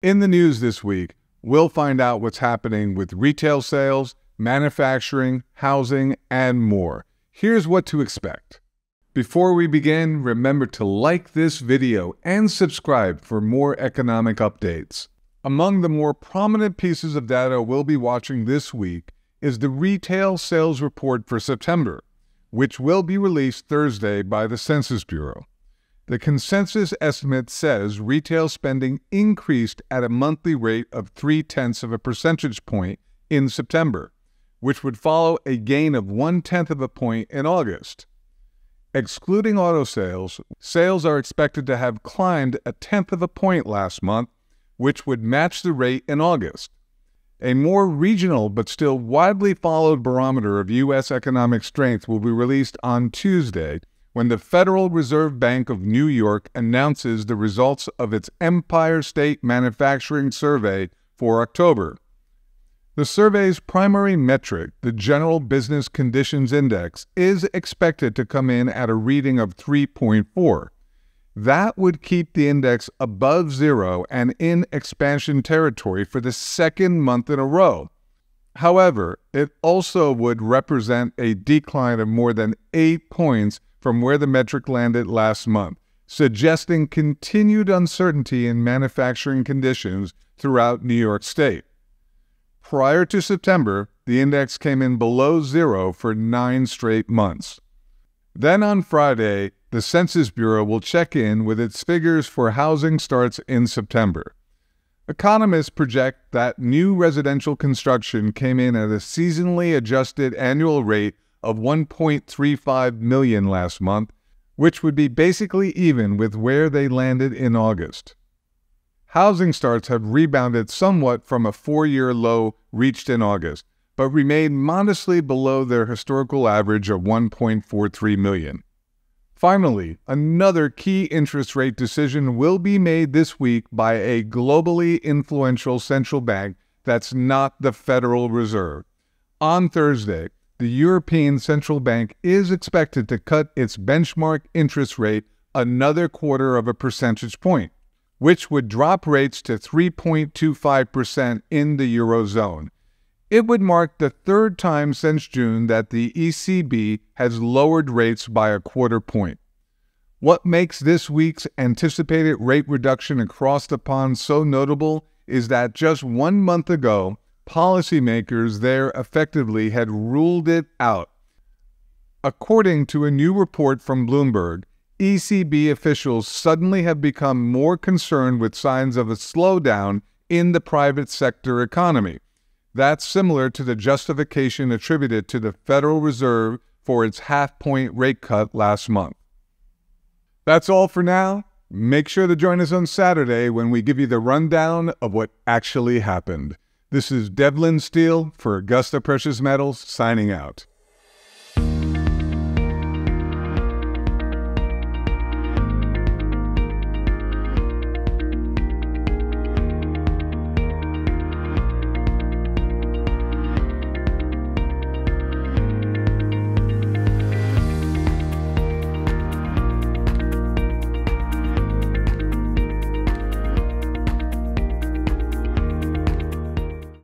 In the news this week, we'll find out what's happening with retail sales, manufacturing, housing, and more. Here's what to expect. Before we begin, remember to like this video and subscribe for more economic updates. Among the more prominent pieces of data we'll be watching this week is the retail sales report for September, which will be released Thursday by the Census Bureau. The consensus estimate says retail spending increased at a monthly rate of 0.3 of a percentage point in September, which would follow a gain of 0.1 of a point in August. Excluding auto sales, sales are expected to have climbed 0.1 of a point last month, which would match the rate in August. A more regional but still widely followed barometer of U.S. economic strength will be released on Tuesday, when the Federal Reserve Bank of New York announces the results of its Empire State Manufacturing Survey for October. The survey's primary metric, the General Business Conditions Index, is expected to come in at a reading of 3.4. That would keep the index above zero and in expansion territory for the second month in a row. However, it also would represent a decline of more than 8 points from where the metric landed last month, suggesting continued uncertainty in manufacturing conditions throughout New York State. Prior to September, the index came in below zero for 9 straight months. Then on Friday, the Census Bureau will check in with its figures for housing starts in September. Economists project that new residential construction came in at a seasonally adjusted annual rate of 1.35 million last month, which would be basically even with where they landed in August. Housing starts have rebounded somewhat from a 4-year low reached in August, but remain modestly below their historical average of 1.43 million. Finally, another key interest rate decision will be made this week by a globally influential central bank that's not the Federal Reserve. On Thursday, the European Central Bank is expected to cut its benchmark interest rate another 0.25 of a percentage point, which would drop rates to 3.25% in the Eurozone. It would mark the third time since June that the ECB has lowered rates by a 0.25 point. What makes this week's anticipated rate reduction across the pond so notable is that just 1 month ago, policymakers there effectively had ruled it out. According to a new report from Bloomberg, ECB officials suddenly have become more concerned with signs of a slowdown in the private sector economy. That's similar to the justification attributed to the Federal Reserve for its half-point rate cut last month. That's all for now. Make sure to join us on Saturday when we give you the rundown of what actually happened. This is Devlin Steele for Augusta Precious Metals, signing out.